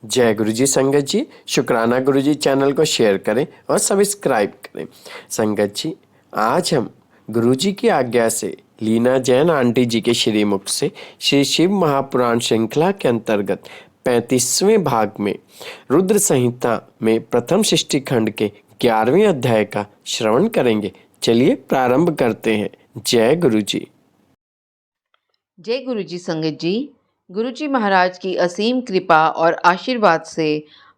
जय गुरु जी संगत जी। शुक्राना गुरु जी, चैनल को शेयर करें और सब्सक्राइब करें। संगत जी, आज हम गुरु जी की आज्ञा से लीना जैन आंटी जी के श्रीमुख से श्री शिव महापुराण श्रृंखला के अंतर्गत 35वें भाग में रुद्र संहिता में प्रथम सृष्टि खंड के 11वें अध्याय का श्रवण करेंगे। चलिए प्रारंभ करते हैं। जय गुरु जी। जय गुरु जी संगत जी। गुरु जी महाराज की असीम कृपा और आशीर्वाद से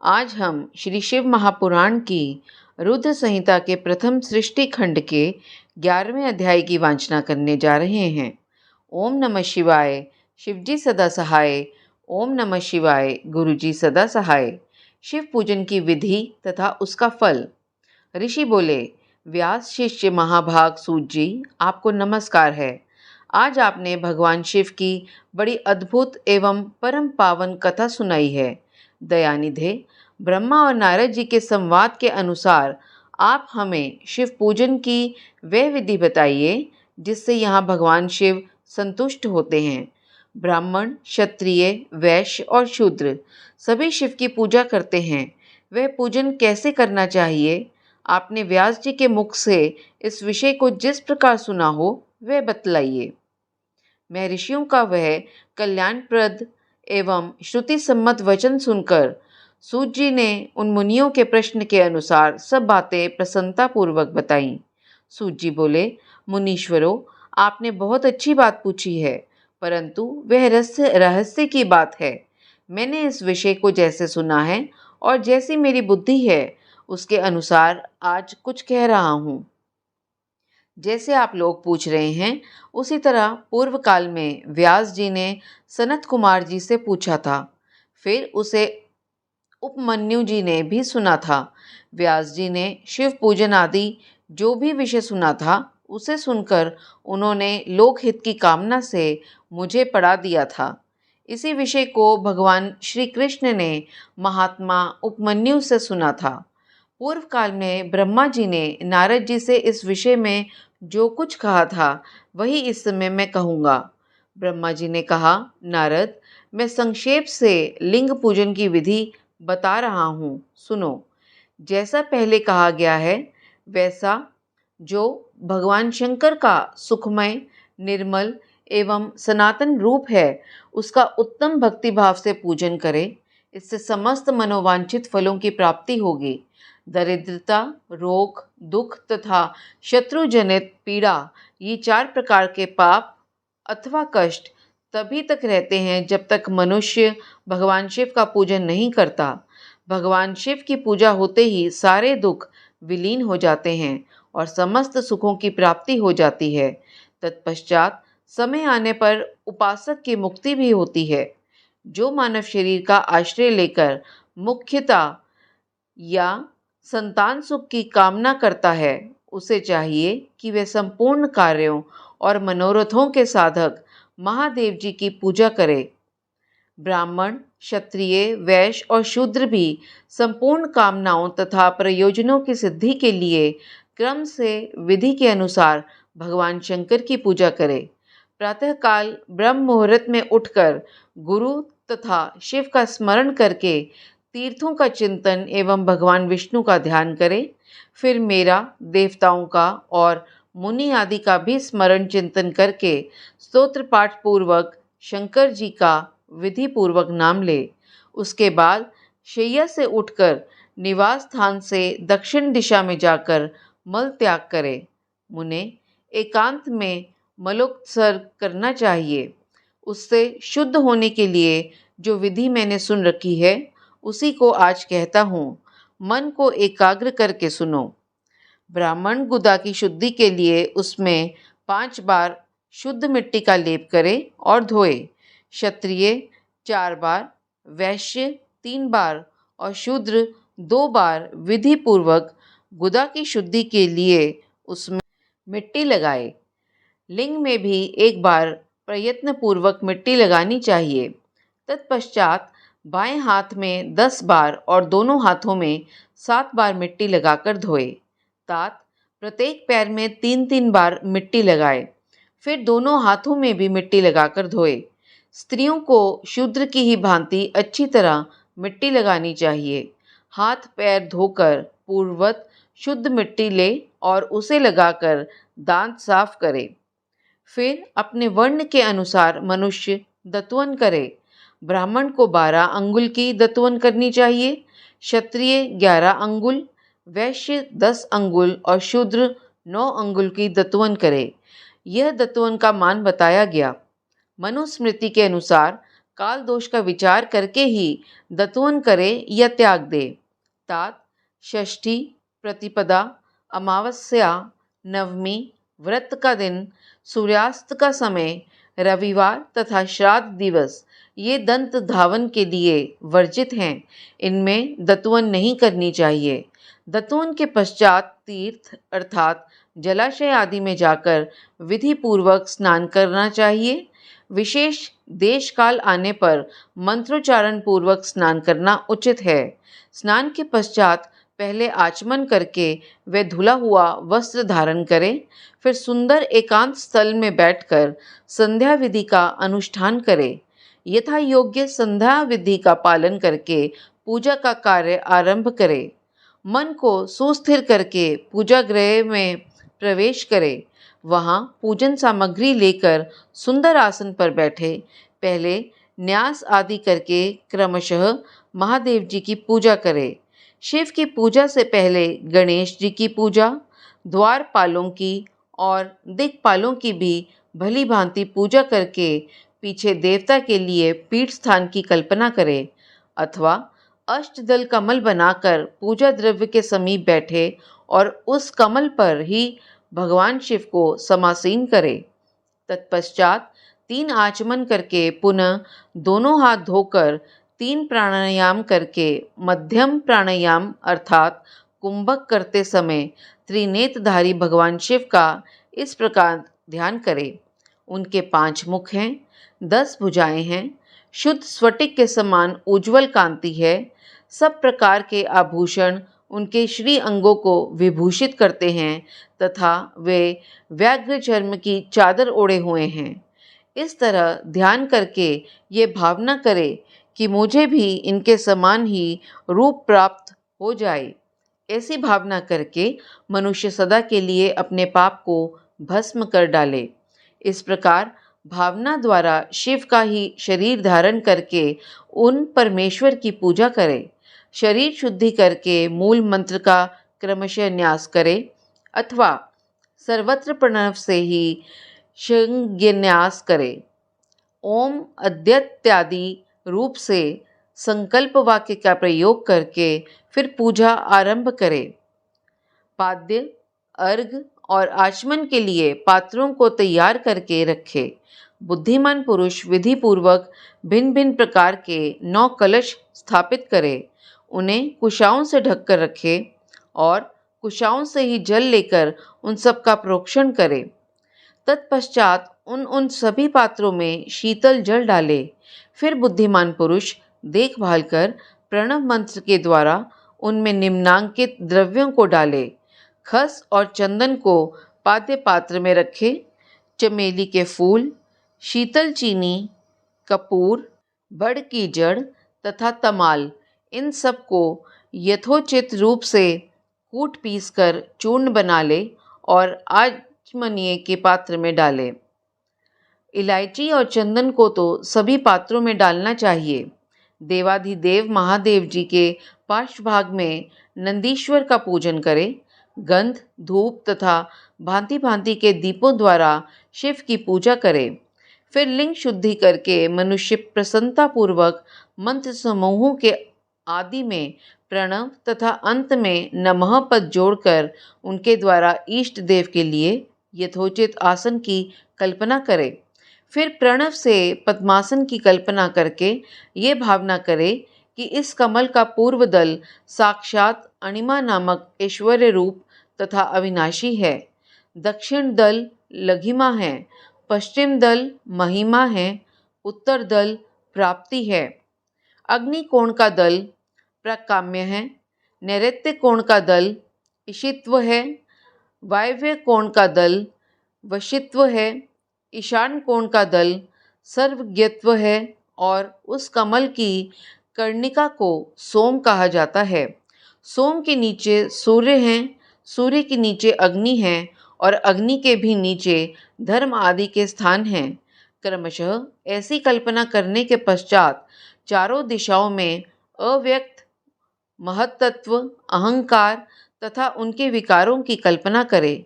आज हम श्री शिव महापुराण की रुद्र संहिता के प्रथम सृष्टि खंड के 11वें अध्याय की वांछना करने जा रहे हैं। ओम नमः शिवाय। शिवजी सदा सहाय। ओम नमः शिवाय। गुरु जी सदा सहाय। शिव पूजन की विधि तथा उसका फल। ऋषि बोले, व्यास शिष्य महाभाग सूत जी, आपको नमस्कार है। आज आपने भगवान शिव की बड़ी अद्भुत एवं परम पावन कथा सुनाई है। दयानिधे, ब्रह्मा और नारद जी के संवाद के अनुसार आप हमें शिव पूजन की वह विधि बताइए जिससे यहाँ भगवान शिव संतुष्ट होते हैं। ब्राह्मण, क्षत्रिय, वैश्य और शूद्र सभी शिव की पूजा करते हैं। वह पूजन कैसे करना चाहिए? आपने व्यास जी के मुख से इस विषय को जिस प्रकार सुना हो वह बतलाइए। मैं ऋषियों का वह कल्याणप्रद एवं श्रुति सम्मत वचन सुनकर सूत जी ने उन मुनियों के प्रश्न के अनुसार सब बातें प्रसन्नता पूर्वक बताईं। सूत जी बोले, मुनीश्वरों, आपने बहुत अच्छी बात पूछी है, परंतु वह रहस्य की बात है। मैंने इस विषय को जैसे सुना है और जैसी मेरी बुद्धि है उसके अनुसार आज कुछ कह रहा हूँ। जैसे आप लोग पूछ रहे हैं उसी तरह पूर्व काल में व्यास जी ने सनत कुमार जी से पूछा था। फिर उसे उपमन्यु जी ने भी सुना था। व्यास जी ने शिव पूजन आदि जो भी विषय सुना था उसे सुनकर उन्होंने लोकहित की कामना से मुझे पढ़ा दिया था। इसी विषय को भगवान श्री कृष्ण ने महात्मा उपमन्यु से सुना था। पूर्व काल में ब्रह्मा जी ने नारद जी से इस विषय में जो कुछ कहा था वही इस समय मैं कहूँगा। ब्रह्मा जी ने कहा, नारद, मैं संक्षेप से लिंग पूजन की विधि बता रहा हूँ, सुनो। जैसा पहले कहा गया है वैसा जो भगवान शंकर का सुखमय, निर्मल एवं सनातन रूप है उसका उत्तम भक्ति भाव से पूजन करे। इससे समस्त मनोवांछित फलों की प्राप्ति होगी। दरिद्रता, रोग, दुख तथा शत्रु जनित पीड़ा, ये 4 प्रकार के पाप अथवा कष्ट तभी तक रहते हैं जब तक मनुष्य भगवान शिव का पूजन नहीं करता। भगवान शिव की पूजा होते ही सारे दुख विलीन हो जाते हैं और समस्त सुखों की प्राप्ति हो जाती है। तत्पश्चात समय आने पर उपासक की मुक्ति भी होती है। जो मानव शरीर का आश्रय लेकर मुख्यतः या संतान सुख की कामना करता है उसे चाहिए कि वह संपूर्ण कार्यों और मनोरथों के साधक महादेव जी की पूजा करे। ब्राह्मण, क्षत्रिय, वैश्य और शूद्र भी संपूर्ण कामनाओं तथा प्रयोजनों की सिद्धि के लिए क्रम से विधि के अनुसार भगवान शंकर की पूजा करे। प्रातःकाल ब्रह्म मुहूर्त में उठकर गुरु तथा शिव का स्मरण करके तीर्थों का चिंतन एवं भगवान विष्णु का ध्यान करें। फिर मेरा, देवताओं का और मुनि आदि का भी स्मरण चिंतन करके स्तोत्र पाठ पूर्वक शंकर जी का विधि पूर्वक नाम ले। उसके बाद शैया से उठकर निवास स्थान से दक्षिण दिशा में जाकर मल त्याग करे। मुने, एकांत में मलोत्सर्ग करना चाहिए। उससे शुद्ध होने के लिए जो विधि मैंने सुन रखी है उसी को आज कहता हूँ। मन को एकाग्र करके सुनो। ब्राह्मण गुदा की शुद्धि के लिए उसमें 5 बार शुद्ध मिट्टी का लेप करे और धोए। क्षत्रिय 4 बार, वैश्य 3 बार और शूद्र 2 बार विधि पूर्वक गुदा की शुद्धि के लिए उसमें मिट्टी लगाए। लिंग में भी 1 बार प्रयत्न पूर्वक मिट्टी लगानी चाहिए। तत्पश्चात बाएं हाथ में 10 बार और दोनों हाथों में 7 बार मिट्टी लगाकर धोए। तात प्रत्येक पैर में 3-3 बार मिट्टी लगाए। फिर दोनों हाथों में भी मिट्टी लगाकर धोए। स्त्रियों को शूद्र की ही भांति अच्छी तरह मिट्टी लगानी चाहिए। हाथ पैर धोकर पूर्ववत शुद्ध मिट्टी ले और उसे लगाकर दांत साफ करे। फिर अपने वर्ण के अनुसार मनुष्य दत्वन करे। ब्राह्मण को 12 अंगुल की दत्वन करनी चाहिए, क्षत्रिय 11 अंगुल, वैश्य 10 अंगुल और शूद्र 9 अंगुल की दत्वन करे। यह दत्वन का मान बताया गया। मनुस्मृति के अनुसार काल दोष का विचार करके ही दत्वन करे या त्याग दे। तात षष्ठी, प्रतिपदा, अमावस्या, नवमी, व्रत का दिन, सूर्यास्त का समय, रविवार तथा श्राद्ध दिवस ये दंत धावन के लिए वर्जित हैं। इनमें दत्वन नहीं करनी चाहिए। दत्वन के पश्चात तीर्थ अर्थात जलाशय आदि में जाकर विधि पूर्वक स्नान करना चाहिए। विशेष देश काल आने पर मंत्रोच्चारण पूर्वक स्नान करना उचित है। स्नान के पश्चात पहले आचमन करके वे धुला हुआ वस्त्र धारण करें, फिर सुंदर एकांत स्थल में बैठकर संध्या विधि का अनुष्ठान करें। यथा योग्य संध्या विधि का पालन करके पूजा का कार्य आरंभ करें। मन को सुस्थिर करके पूजा गृह में प्रवेश करें। वहाँ पूजन सामग्री लेकर सुंदर आसन पर बैठे। पहले न्यास आदि करके क्रमशः महादेव जी की पूजा करें। शिव की पूजा से पहले गणेश जी की पूजा, द्वारपालों की और दिक्पालों की भी भली भांति पूजा करके पीछे देवता के लिए पीठ स्थान की कल्पना करें, अथवा अष्टदल कमल बनाकर पूजा द्रव्य के समीप बैठे और उस कमल पर ही भगवान शिव को समासीन करें। तत्पश्चात 3 आचमन करके पुनः दोनों हाथ धोकर 3 प्राणायाम करके मध्यम प्राणायाम अर्थात कुंभक करते समय त्रिनेत्रधारी भगवान शिव का इस प्रकार ध्यान करें। उनके 5 मुख हैं, 10 भुजाएं हैं, शुद्ध स्फटिक के समान उज्ज्वल कांति है। सब प्रकार के आभूषण उनके श्री अंगों को विभूषित करते हैं तथा वे व्याघ्र चर्म की चादर ओढ़े हुए हैं। इस तरह ध्यान करके ये भावना करे कि मुझे भी इनके समान ही रूप प्राप्त हो जाए। ऐसी भावना करके मनुष्य सदा के लिए अपने पाप को भस्म कर डाले। इस प्रकार भावना द्वारा शिव का ही शरीर धारण करके उन परमेश्वर की पूजा करे। शरीर शुद्धि करके मूल मंत्र का क्रमशः न्यास करे अथवा सर्वत्र प्रणव से ही संज्ञान्यास करे। ओम अद्यत्यादि रूप से संकल्प वाक्य का प्रयोग करके फिर पूजा आरंभ करे। पाद्य, अर्घ और आचमन के लिए पात्रों को तैयार करके रखे। बुद्धिमान पुरुष विधि पूर्वक भिन्न भिन्न प्रकार के 9 कलश स्थापित करे। उन्हें कुशाओं से ढककर रखे और कुशाओं से ही जल लेकर उन सब का प्रोक्षण करे। तत्पश्चात उन सभी पात्रों में शीतल जल डाले। फिर बुद्धिमान पुरुष देखभाल कर प्रणव मंत्र के द्वारा उनमें निम्नांकित द्रव्यों को डाले। खस और चंदन को पाद्य पात्र में रखे। चमेली के फूल, शीतल चीनी, कपूर, बड़ की जड़ तथा तमाल इन सब को यथोचित रूप से कूट पीस कर चूर्ण बना ले और आचमनीय के पात्र में डाले। इलायची और चंदन को तो सभी पात्रों में डालना चाहिए। देवाधिदेव महादेव जी के पार्श्व भाग में नंदीश्वर का पूजन करें। गंध, धूप तथा भांति भांति के दीपों द्वारा शिव की पूजा करें। फिर लिंग शुद्धि करके मनुष्य प्रसन्नता पूर्वक मंत्र समूहों के आदि में प्रणव तथा अंत में नमः पद जोड़कर उनके द्वारा इष्ट देव के लिए यथोचित आसन की कल्पना करे। फिर प्रणव से पद्मासन की कल्पना करके ये भावना करे कि इस कमल का पूर्व दल साक्षात अणिमा नामक ऐश्वर्य रूप तथा अविनाशी है, दक्षिण दल लघिमा है, पश्चिम दल महिमा है, उत्तर दल प्राप्ति है, अग्नि कोण का दल प्रकाम्य है, नैऋत्य कोण का दल इशित्व है, वायव्य कोण का दल वशित्व है, ईशान कोण का दल सर्वज्ञत्व है और उस कमल की कर्णिका को सोम कहा जाता है। सोम के नीचे सूर्य हैं, सूर्य के नीचे अग्नि है और अग्नि के भी नीचे धर्म आदि के स्थान हैं। क्रमशः ऐसी कल्पना करने के पश्चात चारों दिशाओं में अव्यक्त महत्तत्व, अहंकार तथा उनके विकारों की कल्पना करें।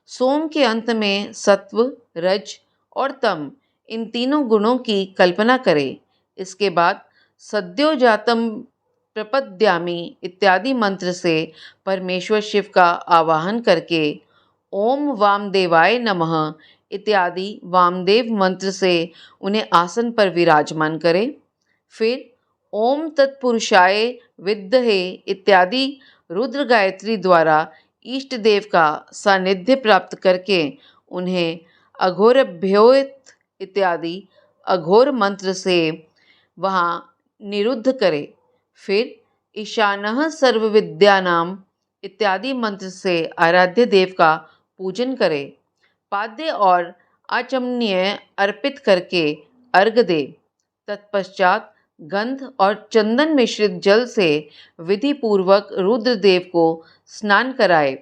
सोम के अंत में सत्व, रज और तम, इन तीनों गुणों की कल्पना करें। इसके बाद सद्योजातम प्रपद्यामि इत्यादि मंत्र से परमेश्वर शिव का आवाहन करके ओम वामदेवाय नमः इत्यादि वामदेव मंत्र से उन्हें आसन पर विराजमान करें। फिर ओम तत्पुरुषाय विद्महे इत्यादि रुद्र गायत्री द्वारा इष्ट देव का सानिध्य प्राप्त करके उन्हें अघोरभ्योत इत्यादि अघोर मंत्र से वहाँ निरुद्ध करे। फिर ईशानः सर्वविद्यानाम इत्यादि मंत्र से आराध्य देव का पूजन करे। पाद्य और आचमनीय अर्पित करके अर्घ दे। तत्पश्चात गंध और चंदन मिश्रित जल से विधि पूर्वक रुद्रदेव को स्नान कराए।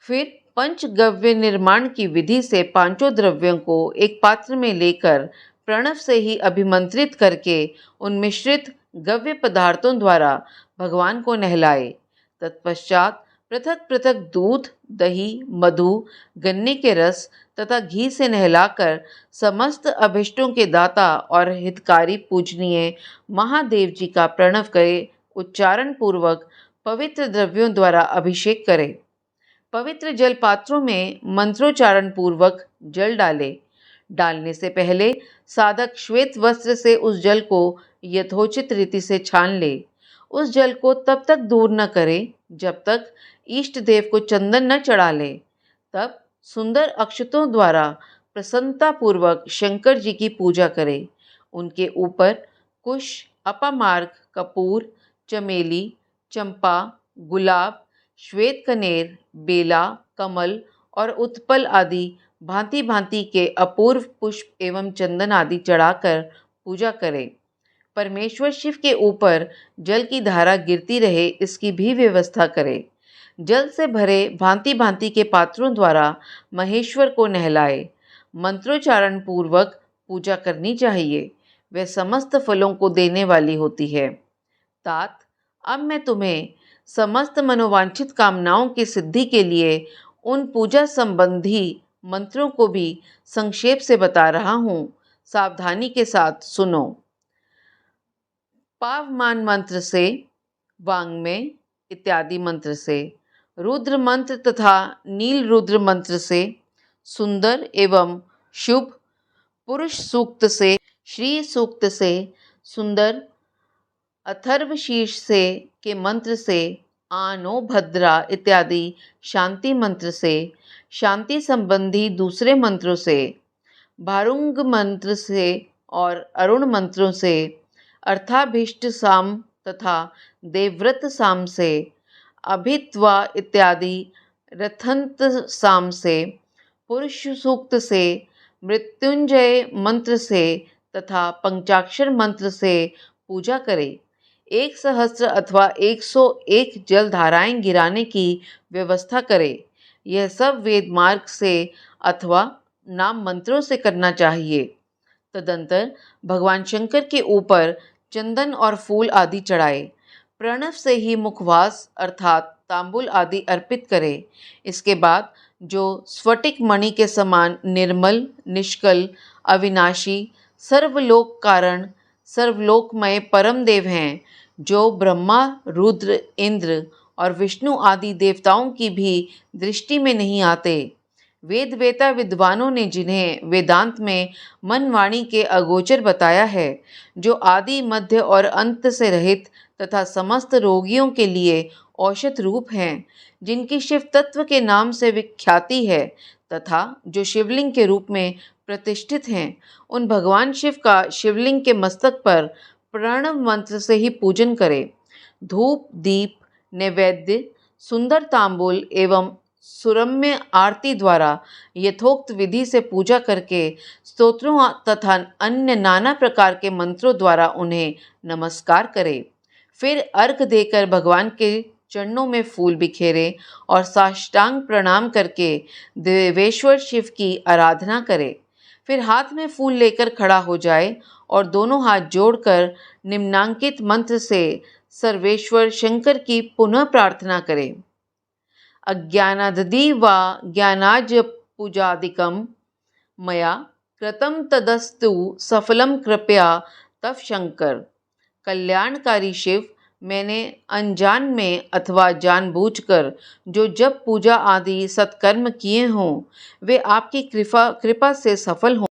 फिर पंचगव्य निर्माण की विधि से पांचों द्रव्यों को एक पात्र में लेकर प्रणव से ही अभिमंत्रित करके उन मिश्रित गव्य पदार्थों द्वारा भगवान को नहलाए। तत्पश्चात पृथक पृथक दूध, दही, मधु, गन्ने के रस तथा घी से नहलाकर समस्त अभिष्टों के दाता और हितकारी पूजनीय महादेव जी का प्रणव करे उच्चारण पूर्वक पवित्र द्रव्यों द्वारा अभिषेक करे। पवित्र जल पात्रों में मंत्रोच्चारण पूर्वक जल डाले। डालने से पहले साधक श्वेत वस्त्र से उस जल को यथोचित रीति से छान ले। उस जल को तब तक दूर न करे जब तक इष्ट देव को चंदन न चढ़ा ले। तब सुंदर अक्षतों द्वारा प्रसन्नतापूर्वक शंकर जी की पूजा करे। उनके ऊपर कुश, अपामार्ग, कपूर, चमेली, चंपा, गुलाब, श्वेत कनेर, बेला, कमल और उत्पल आदि भांति भांति के अपूर्व पुष्प एवं चंदन आदि चढ़ाकर पूजा करें। परमेश्वर शिव के ऊपर जल की धारा गिरती रहे इसकी भी व्यवस्था करें। जल से भरे भांति भांति के पात्रों द्वारा महेश्वर को नहलाए। मंत्रोच्चारण पूर्वक पूजा करनी चाहिए। वह समस्त फलों को देने वाली होती है। तात, अब मैं तुम्हें समस्त मनोवांछित कामनाओं की सिद्धि के लिए उन पूजा संबंधी मंत्रों को भी संक्षेप से बता रहा हूँ। सावधानी के साथ सुनो। पावमान मंत्र से, वांग्मय इत्यादि मंत्र से, रुद्र मंत्र तथा नील रुद्र मंत्र से, सुंदर एवं शुभ पुरुष सूक्त से, श्री सूक्त से, सुंदर अथर्व शीर्ष से के मंत्र से, आनो भद्रा इत्यादि शांति मंत्र से, शांति संबंधी दूसरे मंत्रों से, भारुंग मंत्र से और अरुण मंत्रों से, अर्थाभीष्ट साम तथा देवव्रत साम से, अभित्वा इत्यादि रथंत साम से, पुरुष सूक्त से, मृत्युंजय मंत्र से तथा पंचाक्षर मंत्र से पूजा करे। 1 सहस्त्र अथवा 101 जल धाराएं गिराने की व्यवस्था करे। यह सब वेद मार्ग से अथवा नाम मंत्रों से करना चाहिए। तदंतर भगवान शंकर के ऊपर चंदन और फूल आदि चढ़ाए। प्रणव से ही मुखवास अर्थात तांबुल आदि अर्पित करे। इसके बाद जो स्फटिक मणि के समान निर्मल, निष्कल, अविनाशी, सर्वलोक कारण, सर्वलोकमय परम देव हैं, जो ब्रह्मा, रुद्र, इंद्र और विष्णु आदि देवताओं की भी दृष्टि में नहीं आते। वेद वेता विद्वानों ने जिन्हें वेदांत में मन वाणी के अगोचर बताया है, जो आदि मध्य और अंत से रहित तथा समस्त रोगियों के लिए औषध रूप हैं, जिनकी शिव तत्व के नाम से विख्याति है तथा जो शिवलिंग के रूप में प्रतिष्ठित हैं, उन भगवान शिव का शिवलिंग के मस्तक पर प्रणव मंत्र से ही पूजन करें। धूप, दीप, नैवेद्य, सुंदर तांबूल एवं सुरम्य आरती द्वारा यथोक्त विधि से पूजा करके स्तोत्रों तथा अन्य नाना प्रकार के मंत्रों द्वारा उन्हें नमस्कार करें। फिर अर्घ देकर भगवान के चरणों में फूल बिखेरें और साष्टांग प्रणाम करके देवेश्वर शिव की आराधना करें। फिर हाथ में फूल लेकर खड़ा हो जाए और दोनों हाथ जोड़कर निम्नांकित मंत्र से सर्वेश्वर शंकर की पुनः प्रार्थना करें। अज्ञानादि वा ज्ञानाज पूजादिकं मया कृतं तदस्तु सफलं कृपया तव शंकर। कल्याणकारी शिव, मैंने अनजान में अथवा जानबूझकर जो जप पूजा आदि सत्कर्म किए हों वे आपकी कृपा से सफल हों।